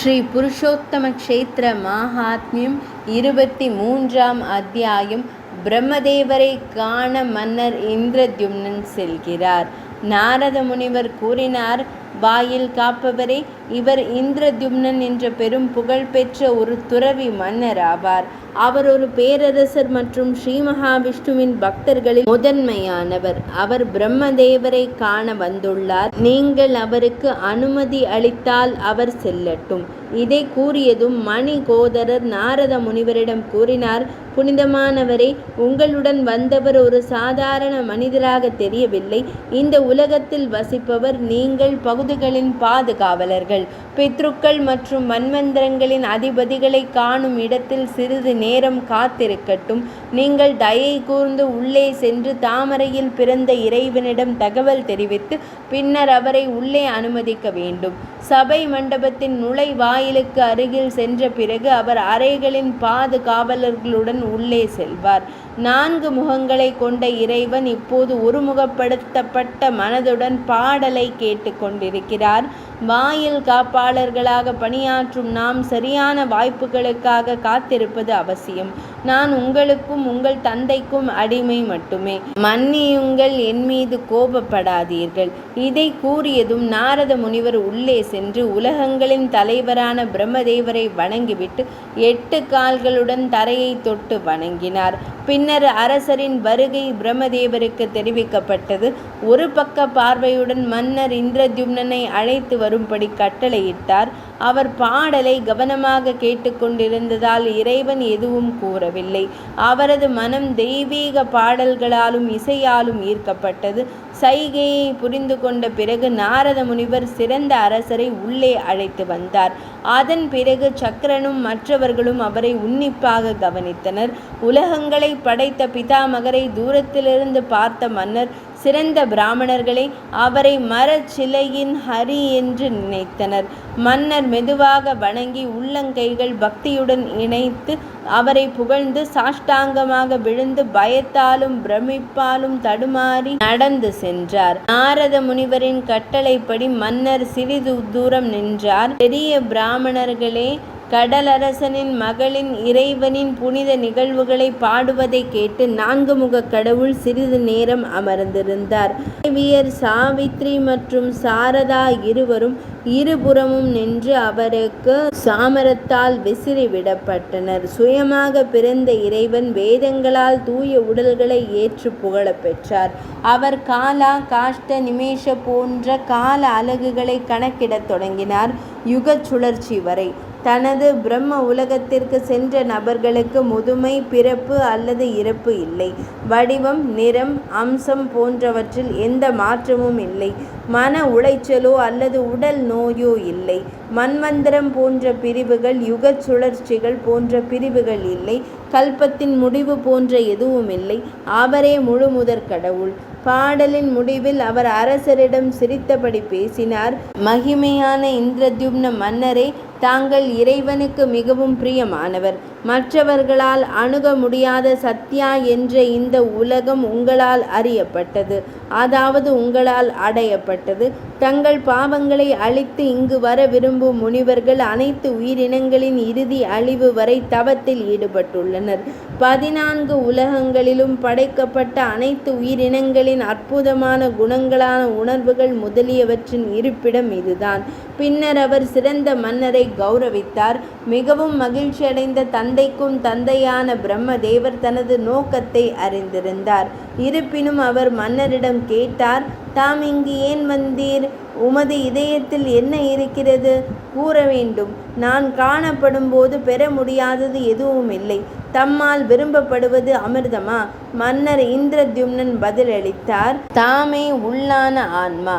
ஸ்ரீ புருஷோத்தம க்ஷேத்திர மாஹாத்மியம் 23ஆம் அத்தியாயம். பிரம்மதேவரை காண மன்னர் இந்திரத்யும்னன் செல்கிறார். நாரத முனிவர் கூறினார், வாயில் காப்பவரே, இவர் இந்திரத்யும்னன் என்ற பெரும் புகழ் பெற்ற ஒரு துறவி மன்னர் ஆவார். அவர் ஒரு பேரரசர் மற்றும் ஸ்ரீ மகாவிஷ்ணுவின் பக்தர்களில் முதன்மையானவர். அவர் பிரம்மதேவரை காண வந்துள்ளார். நீங்கள் அவருக்கு அனுமதி அளித்தால் அவர் செல்லட்டும். இதை கூறியதும் மணிகோதரர் நாரத முனிவரிடம் கூறினார், புனிதமானவரே, உங்களுடன் வந்தவர் ஒரு சாதாரண மனிதராக தெரியவில்லை. இந்த உலகத்தில் வசிப்பவர். நீங்கள் பகுதிகளின் பாதுகாவலர்கள், பித்ருக்கள் மற்றும் மன்வந்திரங்களின் அதிபதிகளை காணும் இடத்தில் சிறிது நேரம் காத்திருக்கட்டும். நீங்கள் தயை கூர்ந்து உள்ளே சென்று தாமரையில் பிறந்த இறைவனிடம் தகவல் தெரிவித்து பின்னர் அவரை உள்ளே அனுமதிக்க வேண்டும். சபை மண்டபத்தின் நுழைவாயிலுக்கு அருகில் சென்ற பிறகு அவர் அறைகளின் பாதுகாவலர்களுடன் உள்ளே செல்வார். 4 முகங்களை கொண்ட இறைவன் இப்போது ஒருமுகப்படுத்தப்பட்ட மனதுடன் பாடலை கேட்டுக்கொண்டிருக்கிறார். வாயில் காப்பாளர்களாக பணியாற்றும் நாம் சரியான வாய்ப்புகளுக்காக காத்திருப்பது அவசியம். நான் உங்களுக்கும் உங்கள் தந்தைக்கும் அடிமை மட்டுமே. மன்னியுங்கள், என் மீது கோபப்படாதீர்கள். இதை கூறியதும் நாரத முனிவர் உள்ளே சென்று உலகங்களின் தலைவரான பிரம்மதேவரை வணங்கிவிட்டு 8 கால்களுடன் தரையை தொட்டு வணங்கினார். பின்னர் அரசரின் வருகை பிரம்மதேவருக்கு தெரிவிக்கப்பட்டது. ஒரு பக்க பார்வையுடன் மன்னர் இந்திரத்யும்னனை அழைத்து வரும்படி கட்டளையிட்டார். அவர் பாடலை கவனமாக கேட்டுக்கொண்டிருந்ததால் இறைவன் எதுவும் கூறவில்லை. அவரது மனம் தெய்வீக பாடல்களாலும் இசையாலும் ஈர்க்கப்பட்டது. சைகையை புரிந்து கொண்ட பிறகு நாரத முனிவர் சிறந்த அரசரை உள்ளே அழைத்து வந்தார். அதன் பிறகு சக்கரனும் மற்றவர்களும் அவரை உன்னிப்பாக கவனித்தனர். உலகங்களை படைத்த பிதாமகரை தூரத்திலிருந்து பார்த்த மன்னர், சிறந்த பிராமணர்களை அவரை மரச்சிலையின் ஹரி என்று நினைத்தனர். மன்னர் மெதுவாக வணங்கி உள்ளங்கைகள் பக்தியுடன் இணைத்து அவரை புகழ்ந்து சாஷ்டாங்கமாக விழுந்து பயத்தாலும் பிரமிப்பாலும் தடுமாறி நடந்து சென்றார். நாரத முனிவரின் கட்டளைப்படி மன்னர் சிறிது தூரம் நின்றார். பெரிய பிராமணர்களே, கடலரசனின் மகளின் இறைவனின் புனித நிகழ்வுகளை பாடுவதை கேட்டு 4 முக கடவுள் சிறிது நேரம் அமர்ந்திருந்தார். தேவியர் சாவித்ரி மற்றும் சாரதா இருவரும் இருபுறமும் நின்று அவருக்கு சாமரத்தால் விசிறிவிடப்பட்டனர். சுயமாக பிறந்த இறைவன் வேதங்களால் தூய உடல்களை ஏற்று புகழ பெற்றார். அவர் காலா, காஷ்ட, நிமேஷ போன்ற கால அலகுகளை கணக்கிடத் தொடங்கினார். யுக சுழற்சி வரை. தனது பிரம்ம உலகத்திற்கு சென்ற நபர்களுக்கு முதுமை, பிறப்பு அல்லது இறப்பு இல்லை. வடிவம், நிறம், அம்சம் போன்றவற்றில் எந்த மாற்றமும் இல்லை. மன உளைச்சலோ அல்லது உடல் நோயோ இல்லை. மன்வந்திரம் போன்ற பிரிவுகள், யுக சுழற்சிகள் போன்ற பிரிவுகள் இல்லை. கல்பத்தின் முடிவு போன்ற எதுவும் இல்லை. அவரே முழு முதற் கடவுள். பாடலின் முடிவில் அவர் அரசரிடம் சிரித்தபடி பேசினார். மகிமையான இந்திரத்யும்ன மன்னரே, தாங்கள் இறைவனுக்கு மிகவும் பிரியமானவர். மற்றவர்களால் அணுக முடியாத சத்யா என்ற இந்த உலகம் உங்களால் அறியப்பட்டது, அதாவது உங்களால் அடையப்பட்டது. தங்கள் பாவங்களை அழித்து இங்கு வர விரும்பும் முனிவர்கள் அனைத்து உயிரினங்களின் இறுதி அழிவு வரை தவத்தில் ஈடுபட்டுள்ளனர். 14 உலகங்களிலும் படைக்கப்பட்ட அனைத்து உயிரினங்களின் அற்புதமான குணங்களான உணர்வுகள் முதலியவற்றின் இருப்பிடம் இதுதான். பின்னர் அவர் சிறந்த மன்னரை கௌரவித்தார். மிகவும் மகிழ்ச்சியடைந்த தந்தைக்கும் தந்தையான பிரம்மதேவர் தனது நோக்கத்தை அறிந்திருந்தார். இருப்பினும் அவர் மன்னரிடம் கேட்டார், தாம் இங்கு ஏன் வந்தீர்? உமது இதயத்தில் என்ன இருக்கிறது? கூற வேண்டும். நான் காணப்படும் போது பெற முடியாதது எதுவும் இல்லை. தம்மால் விரும்பப்படுவது அமிர்தமா? மன்னர் இந்திரத்யும்னன் பதிலளித்தார், தாமே உள்ளான ஆன்மா.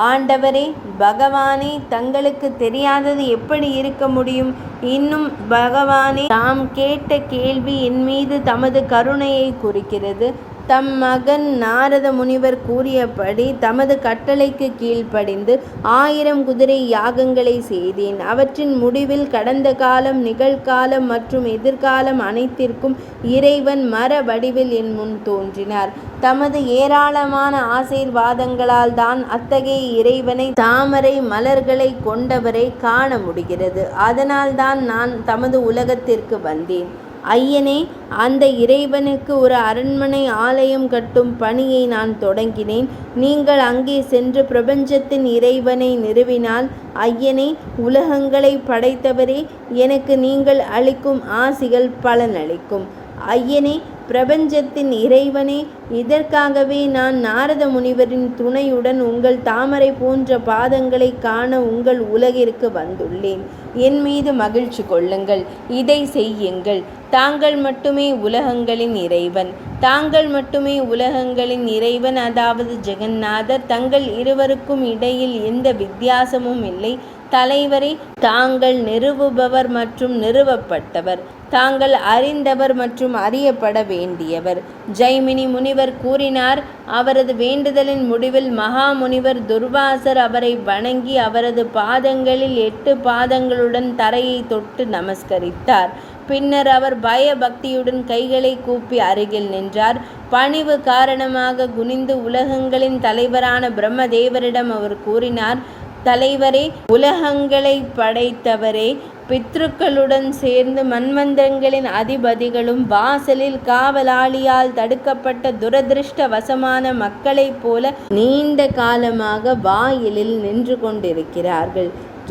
ஆண்டவரே, பகவானே, தங்களுக்கு தெரியாதது எப்படி இருக்க முடியும்? இன்னும் பகவானே, தாம் கேட்ட கேள்வி என் மீது தமது கருணையை குறிக்கிறது. தம் மகன் நாரத முனிவர் கூறியபடி தமது கட்டளைக்கு கீழ்ப்படிந்து 1000 குதிரை யாகங்களை செய்தேன். அவற்றின் முடிவில் கடந்த காலம், நிகழ்காலம் மற்றும் எதிர்காலம் அனைத்திற்கும் இறைவன் மர வடிவில் என் முன் தோன்றினார். தமது ஏராளமான ஆசீர்வாதங்களால் தான் அத்தகைய இறைவனை, தாமரை மலர்களை கொண்டவரை காண முடிகிறது. அதனால்தான் நான் தமது உலகத்திற்கு வந்தேன். ஐயனே, அந்த இறைவனுக்கு ஒரு அரண்மனை ஆலயம் கட்டும் பணியை நான் தொடங்கினேன். நீங்கள் அங்கே சென்று பிரபஞ்சத்தின் இறைவனை நிறுவினால், ஐயனே, உலகங்களை படைத்தவரே, எனக்கு நீங்கள் அளிக்கும் ஆசிகள் பலனளிக்கும். ஐயனே, பிரபஞ்சத்தின் இறைவனே, இதற்காகவே நான் நாரத முனிவரின் துணையுடன் உங்கள் தாமரை போன்ற பாதங்களை காண உங்கள் உலகிற்கு வந்துள்ளேன். என் மீது மகிழ்ச்சி கொள்ளுங்கள், இதை செய்யுங்கள். தாங்கள் மட்டுமே உலகங்களின் இறைவன். தாங்கள் மட்டுமே உலகங்களின் இறைவன், அதாவது ஜெகந்நாதர். தங்கள் இருவருக்கும் இடையில் எந்த வித்தியாசமும் இல்லை. தலைவரே, தாங்கள் நிறுவுபவர் மற்றும் நிறுவப்பட்டவர். தாங்கள் அறிந்தவர் மற்றும் அறியப்பட வேண்டியவர். ஜைமினி முனிவர் கூறினார். அவரது வேண்டுதலின் முடிவில் மகா முனிவர் துர்வாசர் அவரை வணங்கி அவரது பாதங்களில் 8 பாதங்களுடன் தரையை தொட்டு நமஸ்கரித்தார். பின்னர் அவர் பயபக்தியுடன் கைகளை கூப்பி அருகில் நின்றார். பணிவு காரணமாக குனிந்து உலகங்களின் தலைவரான பிரம்மதேவரிடம் அவர் கூறினார். தலைவரே, உலகங்களை படைத்தவரே, பித்ருக்களுடன் சேர்ந்து மன்வந்தரங்களின் அதிபதிகளும் வாசலில் காவலாளியால் தடுக்கப்பட்ட துரதிருஷ்டவசமான மக்களைப் போல நீண்ட காலமாக வாயிலில் நின்று கொண்டிருக்கிறார்கள்.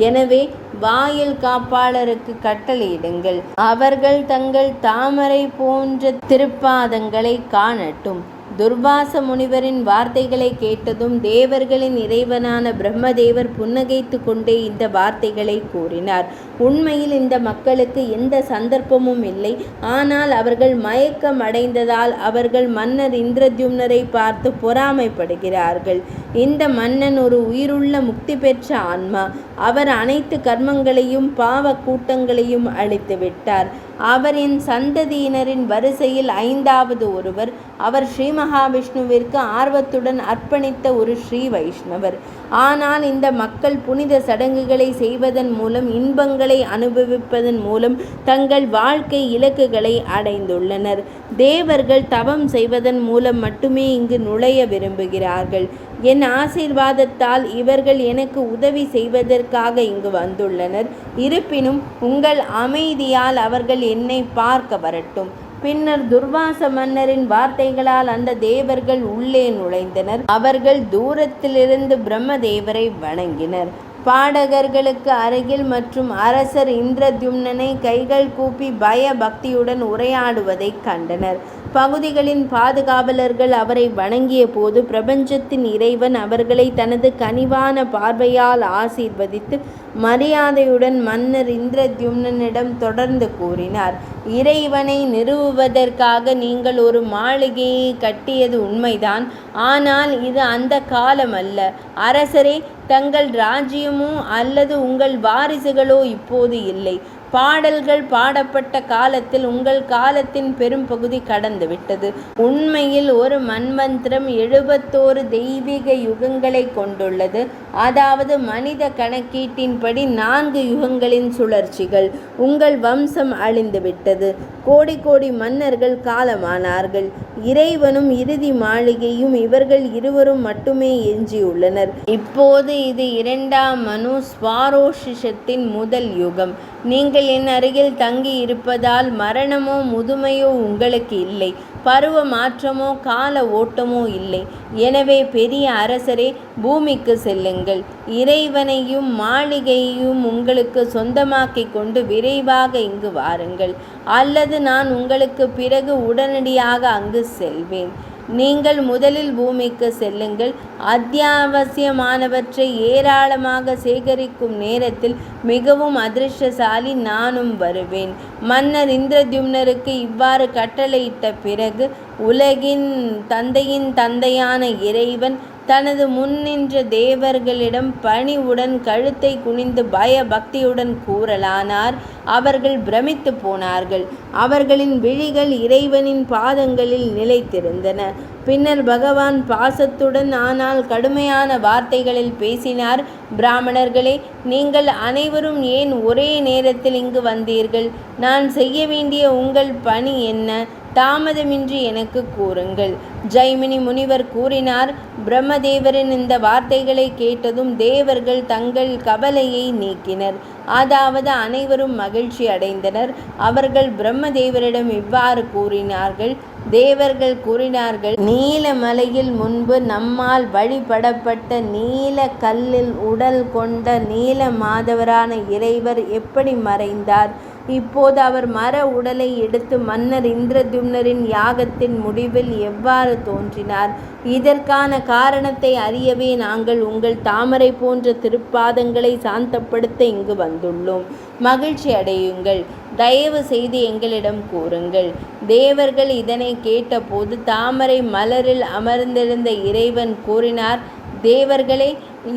எனவே வாயில் காப்பாளருக்கு கட்டளையிடுங்கள். அவர்கள் தங்கள் தாமரை போன்ற திருப்பாதங்களை காணட்டும். துர்வாச முனிவரின் வார்த்தைகளை கேட்டதும் தேவர்களின் இறைவனான பிரம்மதேவர் புன்னகைத்து கொண்டே இந்த வார்த்தைகளை கூறினார். உண்மையில் இந்த மக்களுக்கு எந்த சந்தர்ப்பமும் இல்லை. ஆனால் அவர்கள் மயக்கம் அடைந்ததால் அவர்கள் மன்னர் இந்திரத்யும்னரை பார்த்து பொறாமைப்படுகிறார்கள். இந்த மன்னன் ஒரு உயிருள்ள முக்தி பெற்ற ஆன்மா. அவர் அனைத்து கர்மங்களையும் பாவ கூட்டங்களையும் அழித்து விட்டார். அவர் என் சந்ததியினரின் வரிசையில் 5வது ஒருவர். அவர் ஸ்ரீ மகாவிஷ்ணுவிற்கு ஆர்வத்துடன் அர்ப்பணித்த ஒரு ஸ்ரீ வைஷ்ணவர். ஆனால் இந்த மக்கள் புனித சடங்குகளை செய்வதன் மூலம், இன்பங்களை அனுபவிப்பதன் மூலம் தங்கள் வாழ்க்கை இலக்குகளை அடைந்துள்ளனர். தேவர்கள் தவம் செய்வதன் மூலம் மட்டுமே இங்கு நுழைய விரும்புகிறார்கள். என் ஆசீர்வாதத்தால் இவர்கள் எனக்கு உதவி செய்வதற்காக இங்கு வந்துள்ளனர். இருப்பினும் உங்கள் அமைதியால் அவர்கள் என்னை பார்க்க வரட்டும். பின்னர் துர்வாச மன்னரின் வார்த்தைகளால் அந்த தேவர்கள் உள்ளே நுழைந்தனர். அவர்கள் தூரத்திலிருந்து பிரம்மதேவரை வணங்கினர். பாடகர்களுக்கு அருகில் மற்றும் அரசர் இந்திரத்யும்னனை கைகள் கூப்பி பயபக்தியுடன் உரையாடுவதை கண்டனர். பகுதிகளின் பாதுகாவலர்கள் அவரை வணங்கிய போது பிரபஞ்சத்தின் இறைவன் அவர்களை தனது கனிவான பார்வையால் ஆசீர்வதித்து மரியாதையுடன் மன்னர் இந்திரத்யும்னனிடம் தொடர்ந்து கூறினார். இறைவனை நிறுவுவதற்காக நீங்கள் ஒரு மாளிகையை கட்டியது உண்மைதான். ஆனால் இது அந்த காலம் அல்ல. அரசரே, தங்கள் ராஜ்யமோ அல்லது உங்கள் வாரிசுகளோ இப்போது இல்லை. பாடல்கள் பாடப்பட்ட காலத்தில் உங்கள் காலத்தின் பெரும் பகுதி கடந்துவிட்டது. உண்மையில் ஒரு மன்வந்திரம் 71 தெய்வீக யுகங்களை கொண்டுள்ளது. அதாவது மனித கணக்கீட்டின்படி 4 யுகங்களின் சுழற்சிகள். உங்கள் வம்சம் அழிந்துவிட்டது. கோடி கோடி மன்னர்கள் காலமானார்கள். இறைவனும் இறுதி மாளிகையும் இவர்கள் இருவரும் மட்டுமே எஞ்சியுள்ளனர். இப்போது இது 2ஆம் மனு ஸ்வாரோஷிஷத்தின் முதல் யுகம். நீங்கள் என் அருகில் தங்கி இருப்பதால் மரணமோ முதுமையோ உங்களுக்கு இல்லை. பருவ மாற்றமோ கால ஓட்டமோ இல்லை. எனவே பெரிய அரசரே, பூமிக்கு செல்லுங்கள். இறைவனையும் மாளிகையையும் உங்களுக்கு சொந்தமாக்கிக் கொண்டு விரைவாக இங்கு வாருங்கள். அல்லது நான் உங்களுக்கு பிறகு உடனடியாக அங்கு செல்வேன். நீங்கள் முதலில் பூமிக்கு செல்லுங்கள். அத்தியாவசியமானவற்றை ஏராளமாக சேகரிக்கும் நேரத்தில் மிகவும் அதிர்ஷ்டசாலி நானும் வருவேன். மன்னர் இந்திரத்யும்னருக்கு இவ்வாறு கட்டளையிட்ட பிறகு உலகின் தந்தையின் தந்தையான இறைவன் தனது முன் நின்ற தேவர்களிடம் பணிவுடன் கழுத்தை குனிந்து பய பக்தியுடன் கூறலானார். அவர்கள் பிரமித்து போனார்கள். அவர்களின் விழிகள் இறைவனின் பாதங்களில் நிலைத்திருந்தன. பின்னர் பகவான் பாசத்துடன் ஆனால் கடுமையான வார்த்தைகளில் பேசினார். பிராமணர்களே, நீங்கள் அனைவரும் ஏன் ஒரே நேரத்தில் இங்கு வந்தீர்கள்? நான் செய்ய வேண்டிய உங்கள் பணி என்ன? தாமதமின்றி எனக்கு கூறுங்கள். ஜைமினி முனிவர் கூறினார். பிரம்மதேவரின் இந்த வார்த்தைகளை கேட்டதும் தேவர்கள் தங்கள் கவலையை நீக்கினர். அதாவது அனைவரும் மகிழ்ச்சி அடைந்தனர். அவர்கள் பிரம்மதேவரிடம் இவ்வாறு கூறினார்கள். தேவர்கள் கூறினார்கள், நீலமலையில் முன்பு நம்மால் வழிபடப்பட்ட நீல கல்லில் உடல் கொண்ட நீல மாதவரான இறைவர் எப்படி மறைந்தார்? இப்போது அவர் மர உடலை எடுத்து மன்னர் இந்திரத்யும்னரின் யாகத்தின் முடிவில் எவ்வாறு தோன்றினார்? இதற்கான காரணத்தை அறியவே நாங்கள் உங்கள் தாமரை போன்ற திருப்பாதங்களை சாந்தப்படுத்த இங்கு வந்துள்ளோம். மகிழ்ச்சி அடையுங்கள். தயவு செய்து எங்களிடம் கூறுங்கள். தேவர்கள் இதனை கேட்டபோது தாமரை மலரில் அமர்ந்திருந்த இறைவன் கூறினார். தேவர்களே,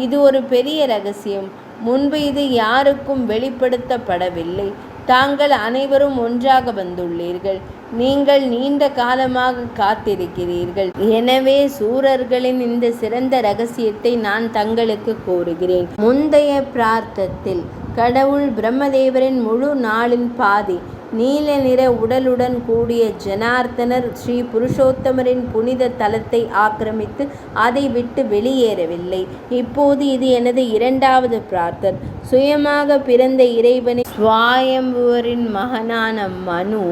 இது ஒரு பெரிய ரகசியம். முன்பு இது யாருக்கும் வெளிப்படுத்தப்படவில்லை. தாங்கள் அனைவரும் ஒன்றாக வந்துள்ளீர்கள். நீங்கள் நீண்ட காலமாக காத்திருக்கிறீர்கள். எனவே சூரர்களின் இந்த சிறந்த இரகசியத்தை நான் தங்களுக்கு கூறுகிறேன். முந்தைய பிரார்த்தத்தில் கடவுள் பிரம்மதேவரின் முழு நாளின் பாதி நீல நிற உடலுடன் கூடிய ஜனார்த்தனர் ஸ்ரீ புருஷோத்தமரின் புனித தலத்தை ஆக்கிரமித்து அதை விட்டு வெளியேறவில்லை. இப்போது இது எனது இரண்டாவது பிரார்த்தன். சுயமாக பிறந்த இறைவனை ஸ்வாயம்புவரின் மகனான மனு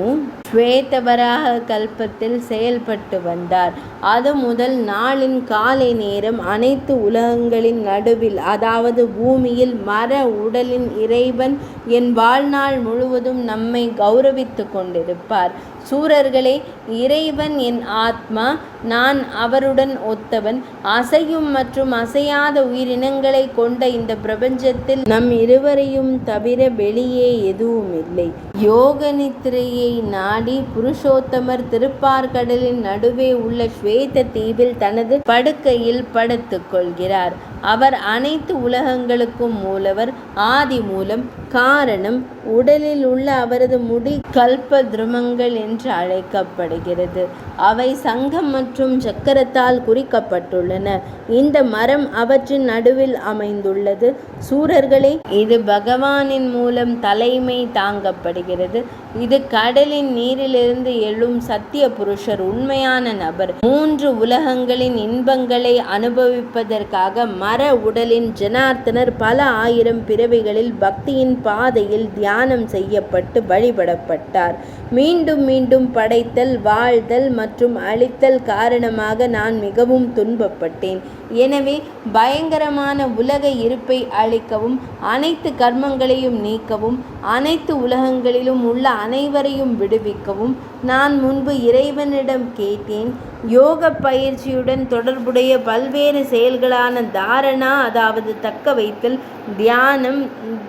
ஸ்வேதவராக கல்பத்தில் செயல்பட்டு வந்தார். அது முதல் நாளின் காலை நேரம் அனைத்து உலகங்களின் நடுவில், அதாவது பூமியில் மர உடலின் இறைவன் என் வாழ்நாள் முழுவதும் நம்மை கௌரவித்து கொண்டிருப்பார். சூரர்களே, இறைவன் என் ஆத்மா. நான் அவருடன் ஒத்தவன். அசையும் மற்றும் அசையாத உயிரினங்களை கொண்ட இந்த பிரபஞ்சத்தில் நம் இருவரையும் தவிர வெளியே எதுவும் இல்லை. யோக நித்திரையை நாடி புருஷோத்தமர் திருப்பார்கடலின் நடுவே உள்ள ஸ்வேத தீவில் தனது படுக்கையில் படுத்துக் கொள்கிறார். அவர் அனைத்து உலகங்களுக்கும் மூலவர், ஆதி மூலம், காரணம். உடலில் உள்ள அவரது முடி கல்ப துருமங்கள் என்று அழைக்கப்படுகிறது. அவை சங்கம் மற்றும் சக்கரத்தால் குறிக்கப்பட்டுள்ளன. இந்த மரம் அவற்றின் நடுவில் அமைந்துள்ளது. சூரர்களே, இது பகவானின் மூலம் தலைமை தாங்கப்படுகிறது. இது கடலின் நீரிலிருந்து எழும் சத்திய புருஷர், உண்மையான நபர். 3 உலகங்களின் இன்பங்களை அனுபவிப்பதற்காக மர உடலின் ஜனார்த்தனர் பல ஆயிரம் பிறவிகளில் பக்தியின் பாதையில் தியானம் செய்யப்பட்டு வழிபடப்பட்டார். மீண்டும் மீண்டும் படைத்தல், வாழ்தல் மற்றும் அழித்தல் காரணமாக நான் மிகவும் துன்பப்பட்டேன். எனவே பயங்கரமான உலக இருப்பை அழிக்கவும், அனைத்து கர்மங்களையும் நீக்கவும், அனைத்து உலகங்களிலும் உள்ள அனைவரையும் விடுவிக்கவும் நான் முன்பு இறைவனிடம் கேட்டேன். யோக பயிற்சியுடன் தொடர்புடைய பல்வேறு செயல்களான தாரணா, அதாவது தக்க வைத்தல், தியானம்,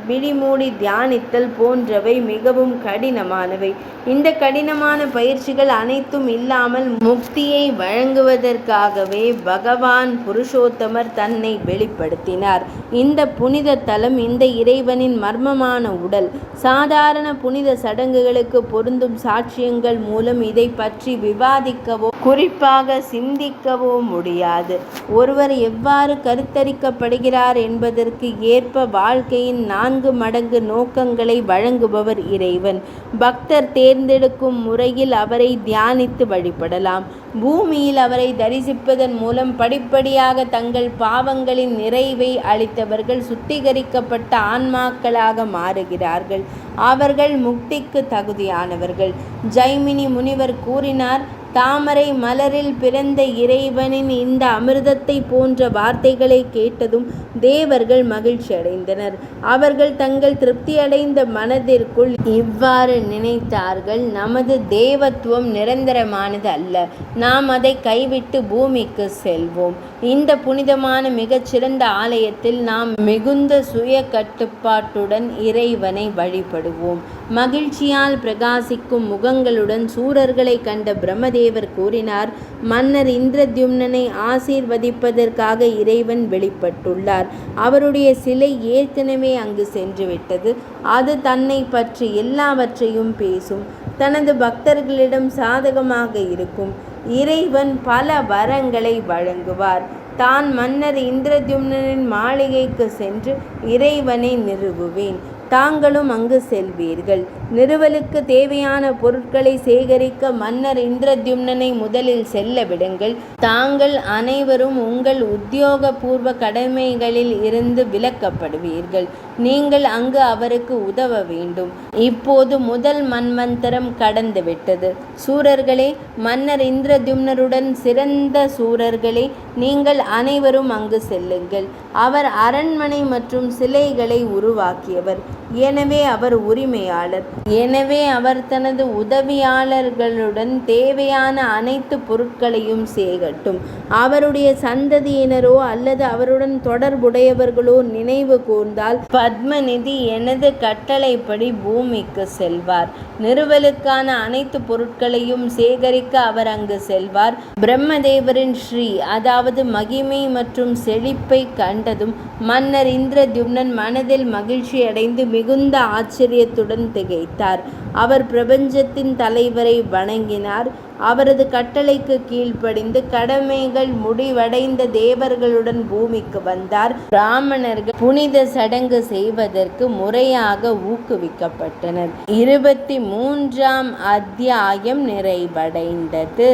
விழிமூடி தியானித்தல் போன்றவை மிகவும் கடினமானவை. இந்த கடினமான பயிற்சிகள் அனைத்தும் இல்லாமல் முக்தியை வழங்குவதற்காகவே பகவான் புருஷோத்தமர் தன்னை வெளிப்படுத்தினார். இந்த புனித தலம் இந்த இறைவனின் மர்மமான உடல். சாதாரண புனித சடங்குகளுக்கு பொருந்தும் சாட்சியங்கள் மூலம் இதை பற்றி விவாதிக்கவோ குறிப்பாக சிந்திக்கவோ முடியாது. ஒருவர் எவ்வாறு கருத்தரிக்கப்படுகிறார் என்பதற்கு ஏற்ப வாழ்க்கையின் 4 மடங்கு நோக்கங்களை வழங்குபவர் இறைவன். பக்தர் தேர்ந்தெடுக்கும் முறையில் அவரை தியானித்து வழிபடலாம். பூமியில் அவரை தரிசிப்பதன் மூலம் படிப்படியாக தங்கள் பாவங்களின் நிறைவை அளித்தவர்கள் சுத்திகரிக்கப்பட்ட ஆன்மாக்களாக மாறுகிறார்கள். அவர்கள் முக்திக்கு தகுதியானவர்கள். ஜைமினி முனிவர் கூறினார். தாமரை மலரில் பிறந்த இறைவனின் இந்த அமிர்தத்தை போன்ற வார்த்தைகளை கேட்டதும் தேவர்கள் மகிழ்ச்சி அடைந்தனர். அவர்கள் தங்கள் திருப்தியடைந்த மனதிற்குள் இவ்வாறு நினைத்தார்கள். நமது தேவத்துவம் நிரந்தரமானது அல்ல. நாம் அதை கைவிட்டு பூமிக்கு செல்வோம். இந்த புனிதமான மிகச்சிறந்த ஆலயத்தில் நாம் மிகுந்த சுய கட்டுப்பாட்டுடன் இறைவனை வழிபடுவோம். மகிழ்ச்சியால் பிரகாசிக்கும் முகங்களுடன் சூரர்களை கண்ட பிரம்மதேவர் கூறினார், மன்னர் இந்திரத்யும்னனை ஆசீர்வதிப்பதற்காக இறைவன் வெளிப்பட்டுள்ளார். அவருடைய சிலை ஏற்கனவே அங்கு சென்றுவிட்டது. அது தன்னை பற்றி எல்லாவற்றையும் பேசும். தனது பக்தர்களிடம் சாதகமாக இருக்கும். இறைவன் பல வரங்களை வழங்குவார். தான் மன்னர் இந்திரத்யும்னனின் மாளிகைக்கு சென்று இறைவனை நிறுவுவேன். தாங்களும் அங்கு செல்வீர்கள். நிறுவலுக்கு தேவையான பொருட்களை சேகரிக்க மன்னர் இந்திரத்யும்னனை முதலில் செல்ல விடுங்கள். தாங்கள் அனைவரும் உங்கள் உத்தியோகபூர்வ கடமைகளில் இருந்து விலக்கப்படுவீர்கள். நீங்கள் அங்கு அவருக்கு உதவ வேண்டும். இப்போது முதல் மன்வந்தரம் கடந்துவிட்டது. சூரர்களே, மன்னர் இந்திரத்யும்னருடன் சிறந்த சூரர்களே, நீங்கள் அனைவரும் அங்கு செல்லுங்கள். அவர் அரண்மனை மற்றும் சிலைகளை உருவாக்கியவர். எனவே அவர் உரிமையாளர். எனவே அவர் தனது உதவியாளர்களுடன் தேவையான அனைத்து பொருட்களையும் சேகட்டும். அவருடைய சந்ததியினரோ அல்லது அவருடன் தொடர்புடையவர்களோ நினைவு கூர்ந்தால் பத்மநிதி எனது கட்டளைப்படி பூமிக்கு செல்வார். நிறுவலுக்கான அனைத்து பொருட்களையும் சேகரிக்க அவர் அங்கு செல்வார். பிரம்மதேவரின் ஸ்ரீ அதாவது மகிமை மற்றும் செழிப்பை கண்டதும் மன்னர் இந்திரத்யும்னன் மனதில் மகிழ்ச்சி அடைந்து மிகுந்த ஆச்சரியத்துடன் திகைத்தார். அவர் பிரபஞ்சத்தின் தலைவரை வணங்கினார். அவரது கட்டளைக்கு கீழ்ப்படிந்து கடமைகள் முடிவடைந்த தேவர்களுடன் பூமிக்கு வந்தார். பிராமணர்கள் புனித சடங்கு செய்வதற்கு முறையாக ஊக்குவிக்கப்பட்டனர். 23ஆம் அத்தியாயம் நிறைவடைந்தது.